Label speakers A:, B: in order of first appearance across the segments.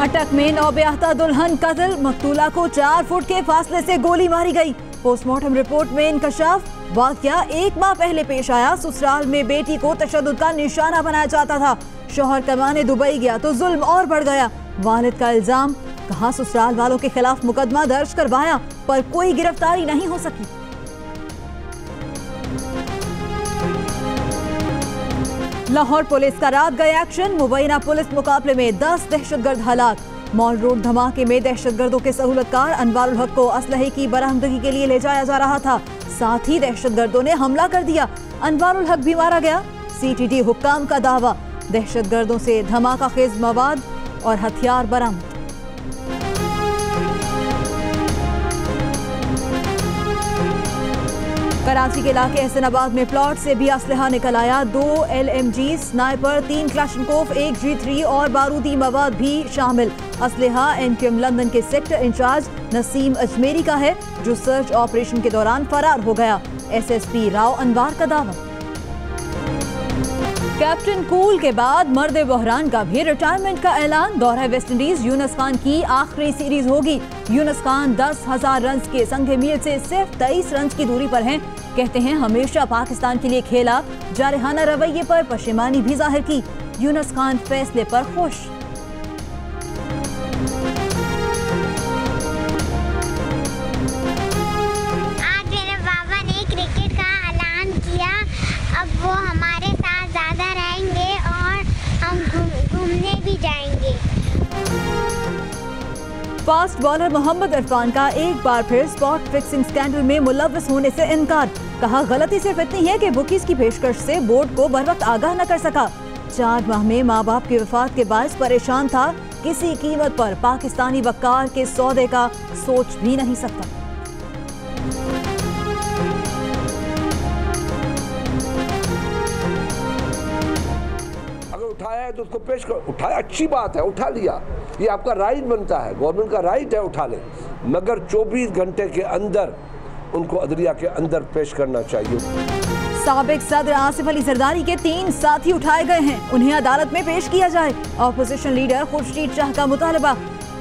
A: अटक में नौब्याहता दुल्हन कत्ल, मकतूला को 4 फुट के फासले से गोली मारी गई। पोस्टमार्टम रिपोर्ट में इंकशाफ, वाकया 1 माह पहले पेश आया। ससुराल में बेटी को तशद्दुद का निशाना बनाया जाता था। शौहर कमाने दुबई गया तो जुल्म और बढ़ गया। वालिद का इल्जाम, कहा ससुराल वालों के खिलाफ मुकदमा दर्ज करवाया पर कोई गिरफ्तारी नहीं हो सकी। लाहौर पुलिस का रात गए एक्शन, मुबैना पुलिस मुकाबले में 10 दहशतगर्द हलाक। मॉल रोड धमाके में दहशतगर्दों के सहूलतकार अनवारुल हक को असलहे की बरामदगी के लिए ले जाया जा रहा था। साथ ही दहशतगर्दों ने हमला कर दिया, अनवारुल हक भी मारा गया। सीटीटी हुक्काम का दावा, दहशतगर्दों से धमाका खेज मवाद और हथियार बरामद। कराची के इलाके एहसनाबाद में प्लॉट से भी असलहा निकल आया। 2 LMG, स्नाइपर, 3 क्लाशनकोफ, 1 G3 और बारूदी मवाद भी शामिल। असलहा NQM लंदन के सेक्टर इंचार्ज नसीम अजमेरी का है, जो सर्च ऑपरेशन के दौरान फरार हो गया। SSP राव अनवार का दावा। कैप्टन कूल के बाद मर्द बहरान का भी रिटायरमेंट का ऐलान। दौरा वेस्ट इंडीज यूनुस खान की आखिरी सीरीज होगी। यूनुस खान 10,000 रन के संघे मील से सिर्फ 23 रन की दूरी पर हैं। कहते हैं हमेशा पाकिस्तान के लिए खेला, जारहाना रवैये पर पशेमानी भी जाहिर की। यूनुस खान फैसले पर खुश।
B: आज मेरे बाबा ने क्रिकेट का ऐलान किया। अब वो हमारे साथ ज्यादा रहेंगे और हम घूमने भी जाएंगे।
A: फास्ट बॉलर मोहम्मद इरफान का एक बार फिर स्पॉट फिक्सिंग स्कैंडल में मुलव्वस होने से इनकार। कहा गलती सिर्फ इतनी है कि बुकीज की पेशकश से बोर्ड को बर वक्त आगाह न कर सका। 4 माह में माँ बाप की वफात के बायस परेशान था। किसी कीमत पर पाकिस्तानी वकार के सौदे का सोच भी नहीं सकता।
C: उठाया है तो उसको पेश कर, उठाया अच्छी बात है, उठा लिया, ये आपका राइट बनता है, गवर्नमेंट का राइट है उठा ले, मगर 24 घंटे के अंदर उनको अदलिया के अंदर पेश करना चाहिए।
A: साबिक सदर आसिफ अली जरदारी के 3 साथी उठाए गए हैं, उन्हें अदालत में पेश किया जाए। ऑपोजिशन लीडर खुर्शीद शाह का मुतालबा।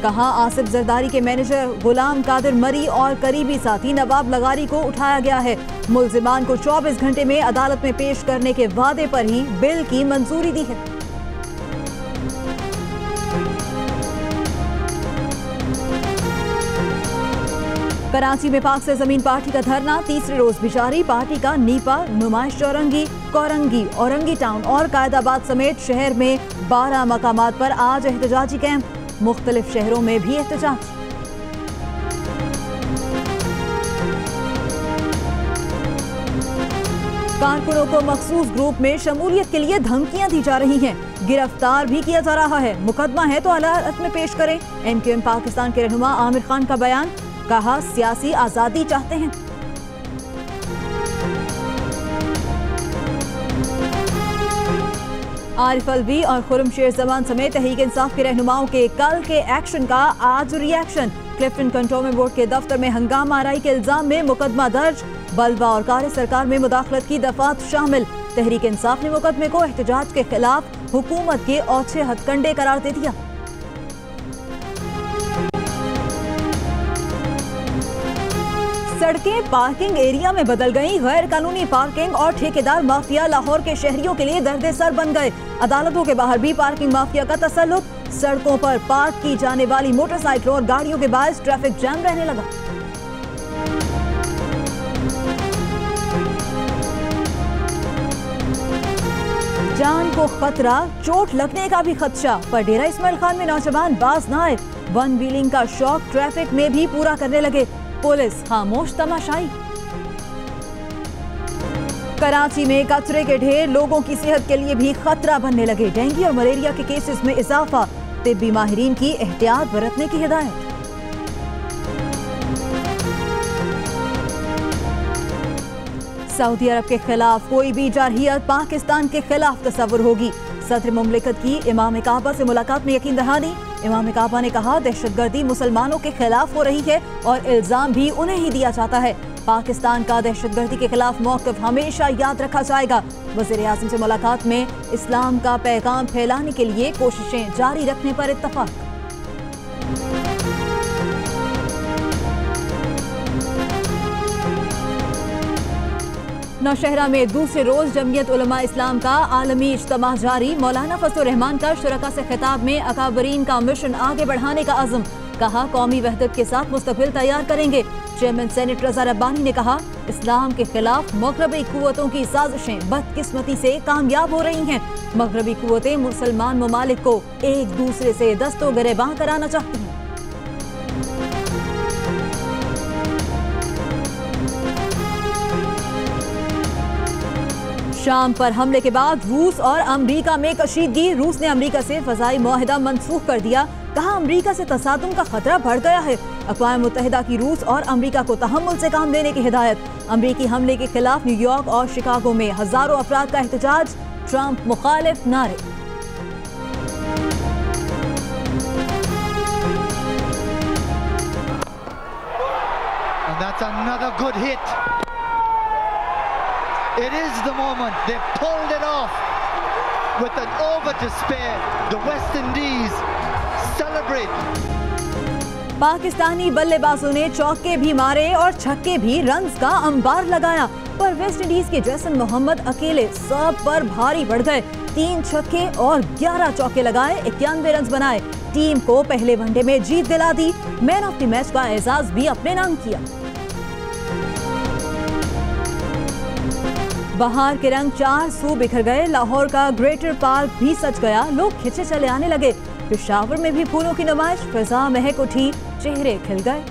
A: कहा आसिफ जरदारी के मैनेजर गुलाम कादिर मरी और करीबी साथी नवाब लगारी को उठाया गया है। मुल्जिमान को 24 घंटे में अदालत में पेश करने के वादे पर ही बिल की मंजूरी दी है। कराची में पाक से जमीन पार्टी का धरना 3रे रोज भी जारी। पार्टी का नीपा, नुमाइश चौरंगी, कोरंगी, औरंगी टाउन और कायदाबाद समेत शहर में 12 मकामात पर आज एहतजाजी कैंप। मुख्तलिफ शहरों में भी एहतजाज। कारकुनों को मखसूस ग्रुप में शमूलियत के लिए धमकियां दी जा रही हैं, गिरफ्तार भी किया जा रहा है। मुकदमा है तो अदालत में पेश करें। NQM पाकिस्तान के रहनुमा आमिर खान का बयान। कहा सियासी आजादी चाहते हैं। आरिफ अलवी और खुर्रमशेर जमान समेत तहरीक इंसाफ के रहनुमाओं के कल के एक्शन का आज रिएक्शन। क्लिफ्टन कंटोनमेंट बोर्ड के दफ्तर में हंगामा आराई के इल्जाम में मुकदमा दर्ज। बलवा और कार्य सरकार में मुदाखलत की दफात शामिल। तहरीक इंसाफ ने मुकदमे को एहतजाज के खिलाफ हुकूमत के औछे हथकंडे करार दे दिया। सड़कें पार्किंग एरिया में बदल गईं। गैर कानूनी पार्किंग और ठेकेदार माफिया लाहौर के शहरियों के लिए दर्द-ए-सर बन गए। अदालतों के बाहर भी पार्किंग माफिया का तसल्लुत। सड़कों पर पार्क की जाने वाली मोटरसाइकिलों और गाड़ियों के बायस ट्रैफिक जैम रहने लगा। जान को खतरा, चोट लगने का भी खदशा, पर डेरा इस्माइल खान में नौजवान बाज न आए। वन व्हीलिंग का शौक ट्रैफिक में भी पूरा करने लगे। पुलिस खामोश तमाशाई। कराची में कचरे के ढेर लोगों की सेहत के लिए भी खतरा बनने लगे। डेंगू और मलेरिया के केसेस में इजाफा। तिब्बी माहिरीन की एहतियात बरतने की हिदायत। सऊदी अरब के खिलाफ कोई भी जारहियत पाकिस्तान के खिलाफ तस्वुर होगी। सदर मुमलिकत की इमाम काबा से मुलाकात में यकीन दहानी। इमाम काबा ने कहा दहशतगर्दी मुसलमानों के खिलाफ हो रही है और इल्जाम भी उन्हें ही दिया जाता है। पाकिस्तान का दहशतगर्दी के खिलाफ मौक़िफ़ हमेशा याद रखा जाएगा। वज़ीर आज़म से मुलाकात में इस्लाम का पैगाम फैलाने के लिए कोशिशें जारी रखने पर इत्तफाक। नौशहरा में दूसरे रोज जमीयत उलमा इस्लाम का आलमी इज्तिमा जारी। मौलाना फजलुर रहमान का शुरका से खिताब में अकाबरीन का मिशन आगे बढ़ाने का अज़्म। कहा कौमी वहदत के साथ मुस्तक़बिल तैयार करेंगे। चेयरमैन सेनेट रज़ा रब्बानी ने कहा इस्लाम के खिलाफ मगरबी कुव्वतों की साजिशें बदकिस्मती से कामयाब हो रही हैं। मगरबी कुव्वतें मुसलमान ममालिक को एक दूसरे से दस्तो गिरेबां कराना चाहती हैं। शाम पर हमले के बाद रूस और अमेरिका में कशीदगी। रूस ने अमेरिका से फ़ज़ाई मुआहिदा मनसूख कर दिया। कहा अमेरिका से तसादुम का खतरा बढ़ गया है। अक़वाम मुत्तहिदा की रूस और अमेरिका को तहम्मुल से काम लेने की हिदायत। अमेरिकी हमले के खिलाफ न्यूयॉर्क और शिकागो में हजारों अफराद का एहतजाज। ट्रंप मुखालिफ नारे।
D: It is the moment. They've pulled it off with an over to spare. The West Indies celebrate.
A: Pakistani बल्लेबाजों ने चौके भी मारे और छक्के भी रन्स का अंबार लगाया, पर वेस्ट इंडीज के जैसन मोहम्मद अकेले सब पर भारी बढ़ गए। 3 छक्के और 11 चौके लगाए, 91 रन बनाए। टीम को पहले वनडे में जीत दिला दी। मैन ऑफ द मैच का एजाज भी अपने नाम किया। बहार के रंग 4 सू बिखर गए। लाहौर का ग्रेटर पार्क भी सज गया। लोग खिंचे चले आने लगे। पेशावर में भी फूलों की नुमाइश। फिजा महक उठी, चेहरे खिल गए।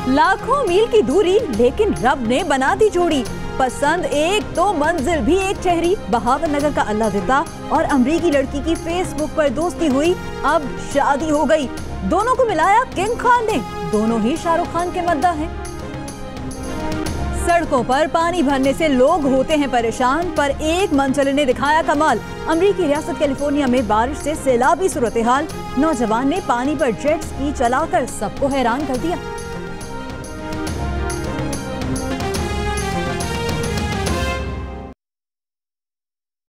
A: लाखों मील की दूरी, लेकिन रब ने बना दी जोड़ी। पसंद एक तो मंजिल भी एक ठहरी। बहावर नगर का अल्लाहदिता और अमरीकी लड़की की फेसबुक पर दोस्ती हुई। अब शादी हो गई। दोनों को मिलाया किंग खान ने। दोनों ही शाहरुख खान के मद्दा हैं। सड़कों पर पानी भरने से लोग होते हैं परेशान, पर एक मंचले ने दिखाया कमाल। अमेरिकी रियासत कैलिफोर्निया में बारिश से सैलाबी सूरत हाल। नौजवान ने पानी पर जेट स्की चलाकर सबको हैरान कर दिया।